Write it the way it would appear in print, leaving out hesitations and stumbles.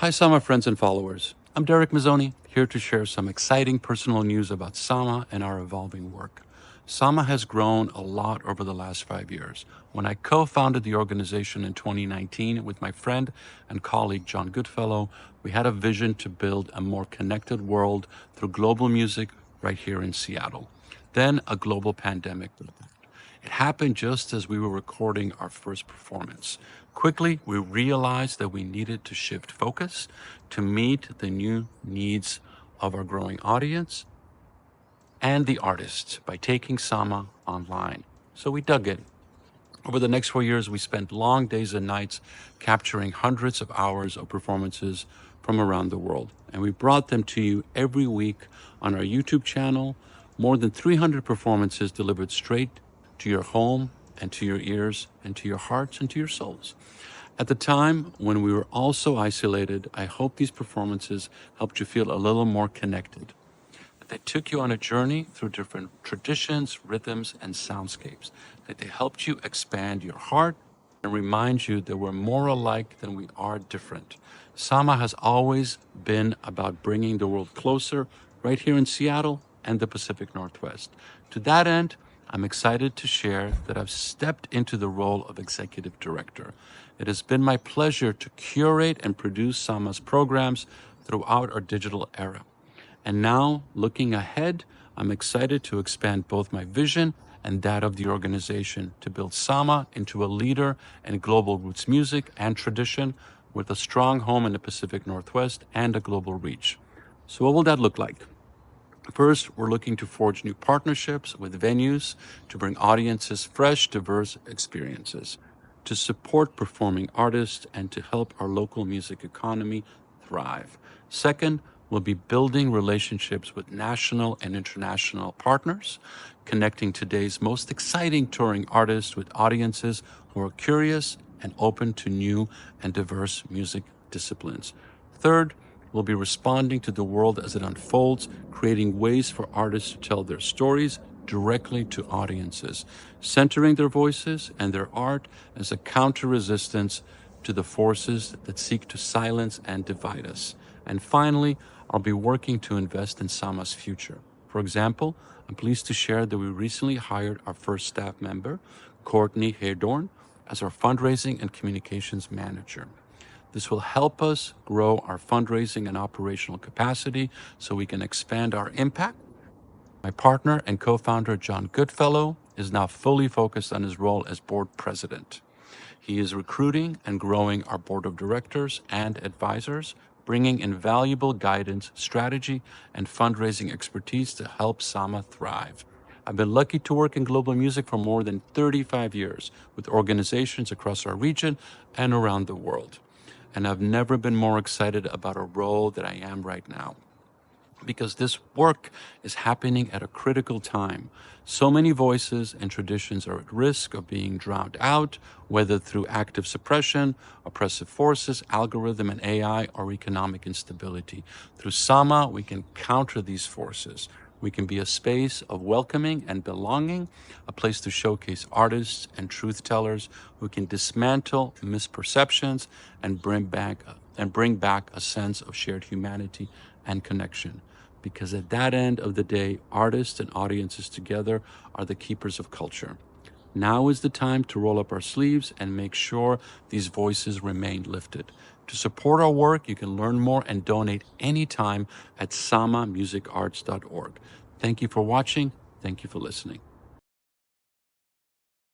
Hi, Sama friends and followers. I'm Darek Mazzone, here to share some exciting personal news about Sama and our evolving work. Sama has grown a lot over the last 5 years. When I co-founded the organization in 2019 with my friend and colleague John Goodfellow, we had a vision to build a more connected world through global music right here in Seattle. Then a global pandemic. It happened just as we were recording our first performance. Quickly, we realized that we needed to shift focus to meet the new needs of our growing audience and the artists by taking Sama online. So we dug in. Over the next 4 years, we spent long days and nights capturing hundreds of hours of performances from around the world. And we brought them to you every week on our YouTube channel. More than 300 performances delivered straight to your home and to your ears and to your hearts and to your souls. At the time when we were all so isolated, I hope these performances helped you feel a little more connected. That they took you on a journey through different traditions, rhythms, and soundscapes. That they helped you expand your heart and remind you that we're more alike than we are different. Sama has always been about bringing the world closer right here in Seattle and the Pacific Northwest. To that end, I'm excited to share that I've stepped into the role of executive director. It has been my pleasure to curate and produce Sama's programs throughout our digital era. And now, looking ahead, I'm excited to expand both my vision and that of the organization to build Sama into a leader in global roots music and tradition with a strong home in the Pacific Northwest and a global reach. So what will that look like? First, we're looking to forge new partnerships with venues to bring audiences fresh, diverse experiences, to support performing artists, and to help our local music economy thrive. Second, we'll be building relationships with national and international partners, connecting today's most exciting touring artists with audiences who are curious and open to new and diverse music disciplines. Third, we'll be responding to the world as it unfolds, creating ways for artists to tell their stories directly to audiences, centering their voices and their art as a counter-resistance to the forces that seek to silence and divide us. And finally, I'll be working to invest in Sama's future. For example, I'm pleased to share that we recently hired our first staff member, Courtney Haydorn, as our fundraising and communications manager. This will help us grow our fundraising and operational capacity so we can expand our impact. My partner and co-founder, John Goodfellow, is now fully focused on his role as board president. He is recruiting and growing our board of directors and advisors, bringing invaluable guidance, strategy, and fundraising expertise to help Sama thrive. I've been lucky to work in global music for more than 35 years with organizations across our region and around the world. And I've never been more excited about a role that I am right now, because this work is happening at a critical time. So many voices and traditions are at risk of being drowned out, whether through active suppression, oppressive forces, algorithm and AI, or economic instability. Through Sama, we can counter these forces. We can be a space of welcoming and belonging, a place to showcase artists and truth tellers who can dismantle misperceptions and bring back a sense of shared humanity and connection. Because at that end of the day, artists and audiences together are the keepers of culture. Now is the time to roll up our sleeves and make sure these voices remain lifted. To support our work, you can learn more and donate anytime at samamusicarts.org. Thank you for watching. Thank you for listening.